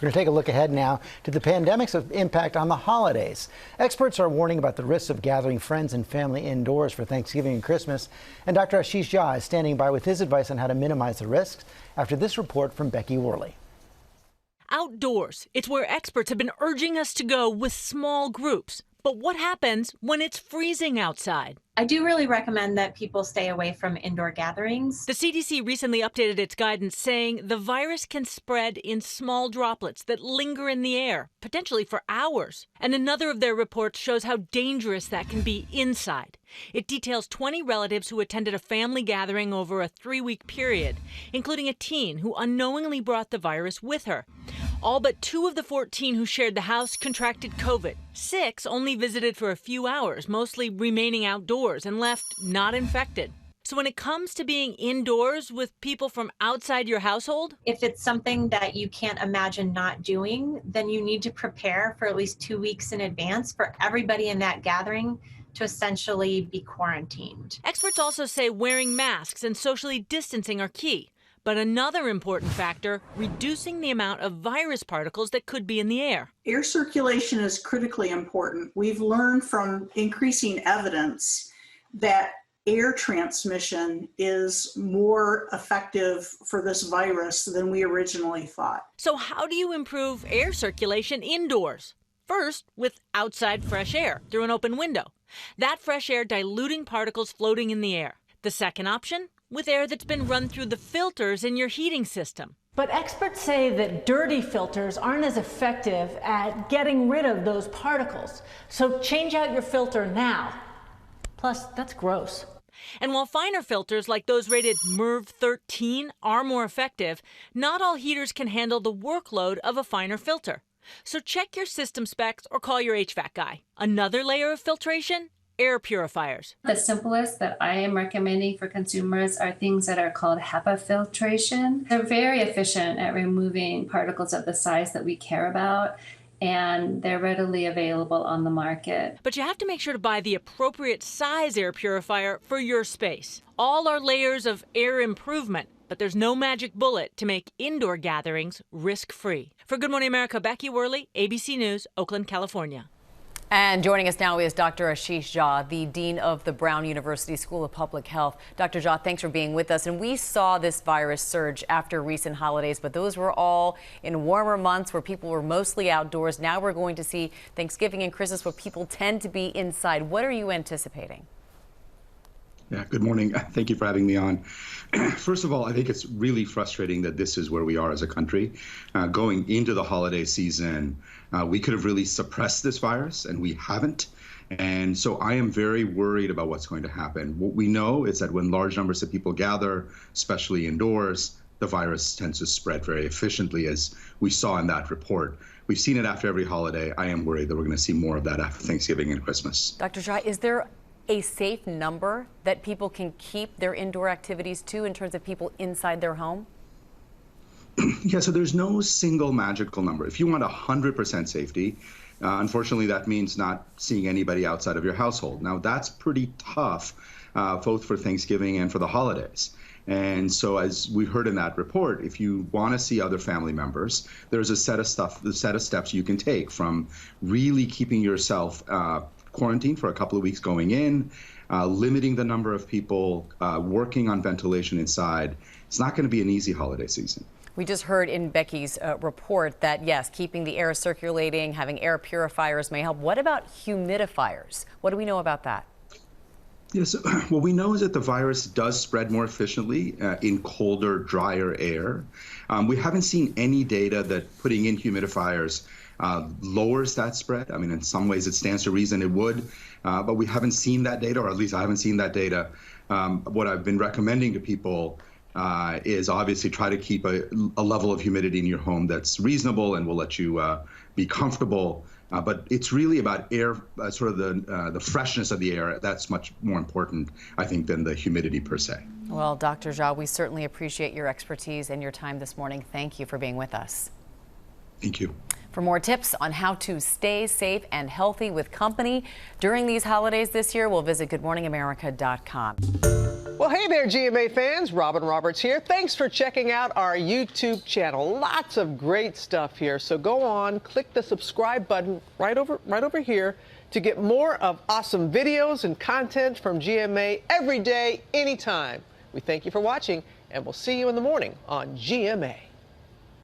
We're going to take a look ahead now to the pandemic's impact on the holidays. Experts are warning about the risks of gathering friends and family indoors for Thanksgiving and Christmas. And Dr. Ashish Jha is standing by with his advice on how to minimize the risks after this report from Becky Worley. Outdoors, it's where experts have been urging us to go with small groups. But what happens when it's freezing outside? I do really recommend that people stay away from indoor gatherings. The CDC recently updated its guidance saying the virus can spread in small droplets that linger in the air, potentially for hours. And another of their reports shows how dangerous that can be inside. It details 20 relatives who attended a family gathering over a 3-week period, including a teen who unknowingly brought the virus with her. All but 2 of the 14 who shared the house contracted COVID. 6 only visited for a few hours, mostly remaining outdoors and left not infected. So when it comes to being indoors with people from outside your household, if it's something that you can't imagine not doing, then you need to prepare for at least 2 weeks in advance for everybody in that gathering to essentially be quarantined. Experts also say wearing masks and socially distancing are key. But another important factor, reducing the amount of virus particles that could be in the air. Air circulation is critically important. We've learned from increasing evidence that air transmission is more effective for this virus than we originally thought. So how do you improve air circulation indoors? First, with outside fresh air through an open window. That fresh air diluting particles floating in the air. The second option? With air that's been run through the filters in your heating system. But experts say that dirty filters aren't as effective at getting rid of those particles. So change out your filter now. Plus, that's gross. And while finer filters like those rated MERV 13 are more effective, not all heaters can handle the workload of a finer filter. So check your system specs or call your HVAC guy. Another layer of filtration? Air purifiers. The simplest that I am recommending for consumers are things that are called HEPA filtration. They're very efficient at removing particles of the size that we care about, and they're readily available on the market. But you have to make sure to buy the appropriate size air purifier for your space. All are layers of air improvement, but there's no magic bullet to make indoor gatherings risk-free. For Good Morning America, Becky Worley, ABC News, Oakland, California. And joining us now is Dr. Ashish Jha, the Dean of the Brown University School of Public Health. Dr. Jha, thanks for being with us. And we saw this virus surge after recent holidays, but those were all in warmer months where people were mostly outdoors. Now we're going to see Thanksgiving and Christmas where people tend to be inside. What are you anticipating? Yeah, good morning. Thank you for having me on. First of all, I think it's really frustrating that this is where we are as a country. Going into the holiday season, we could have really suppressed this virus, and we haven't. And so I am very worried about what's going to happen. What we know is that when large numbers of people gather, especially indoors, the virus tends to spread very efficiently, as we saw in that report. We've seen it after every holiday. I am worried that we're going to see more of that after Thanksgiving and Christmas. Dr. Jha, is there a safe number that people can keep their indoor activities to in terms of people inside their home? Yeah, so there's no single magical number. If you want 100% safety, unfortunately, that means not seeing anybody outside of your household. Now, that's pretty tough, both for Thanksgiving and for the holidays. And so, as we heard in that report, if you want to see other family members, there's a set of steps you can take, from really keeping yourself quarantined for a couple of weeks going in, limiting the number of people, working on ventilation inside. It's not going to be an easy holiday season. We just heard in Becky's report that, yes, keeping the air circulating, having air purifiers may help. What about humidifiers? What do we know about that? Yes, what we know is that the virus does spread more efficiently in colder, drier air. We haven't seen any data that putting in humidifiers lowers that spread. I mean, in some ways it stands to reason it would, but we haven't seen that data, or at least I haven't seen that data. What I've been recommending to people is obviously try to keep a level of humidity in your home that's reasonable and will let you be comfortable. But it's really about air, sort of the freshness of the air. That's much more important, I think, than the humidity per se. Well, Dr. Jha, we certainly appreciate your expertise and your time this morning. Thank you for being with us. Thank you. For more tips on how to stay safe and healthy with company during these holidays this year, we'll visit goodmorningamerica.com. Well, hey there, GMA fans. Robin Roberts here. Thanks for checking out our YouTube channel. Lots of great stuff here. So go on, click the subscribe button right over here to get more of awesome videos and content from GMA every day, anytime. We thank you for watching, and we'll see you in the morning on GMA.